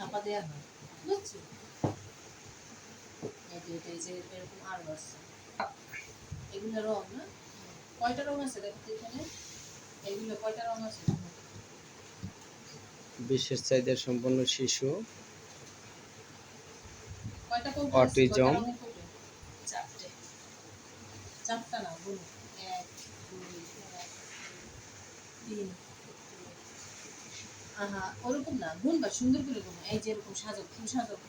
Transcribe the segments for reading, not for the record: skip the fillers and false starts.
ছাপা দেওয়া হয়, বুঝছো? এই যে এরকম আরো আছে, এগুলো রং না? কয়টা রং আছে দেখো এখানে? এগুলো কয়টা রং আছে? বিশেষ চাহিদা সম্পন্ন শিশু, কয়টা কৌটো আছে? কয়টা অটিজম, রঙের কৌটো? চারটে। চারটা না, বলো। 1 2 3। আহা, ওরকম না, গুনবা সুন্দর করে গুনবা। এই যে এরকম সাজাও, ফুল সাজাও।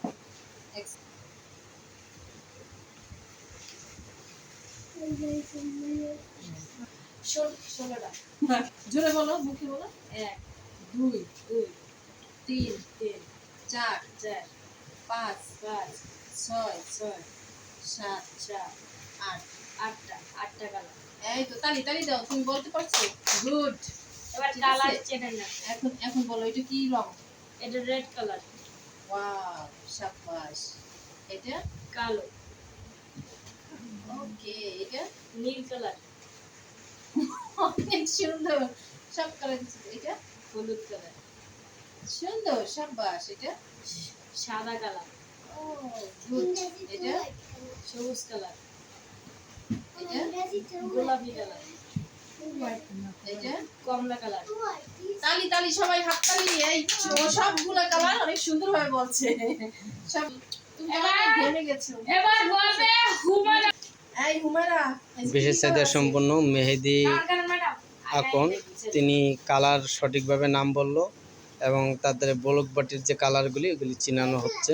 জোরে বলো, মুখে বলো। 1 2 2 3 3 4 4 5 5 6 6 7 7 8 8টা কালার। এই তো তালি তালি দাও, তুমি বলতে পারছো? গুড। এবার কালার চেনে না। এখন এখন বলো এটা কি রং? এটা রেড কালার। ওয়াও, শাবাশ। এটা কালো। ওকে, এটা নীল কালার। অনেক সুন্দর, সব কালার দিচ্ছে। এটা হলুদ কালার, সুন্দর, শাবাশ। এটা সাদা কালার। ও গুড। এটা সবুজ কালার। এটা গোলাপি কালার। এটা কমলা কালার। তালি তালি, সবাই হাত তালি। এই সবগুলা কালার অনেক সুন্দরভাবে বলছে সব। তুমি এবার ঘেমে গেছো। এবার বলবে হুমায়রা। এই হুমায়রা, বিশেষ চাহিদা সম্পন্ন মেহেদি ম্যাডাম। আকন, তিনি কালার সঠিকভাবে নাম বলল এবং তাদের ব্লক বাটির যে কালারগুলি ওগুলি চিনানো হচ্ছে।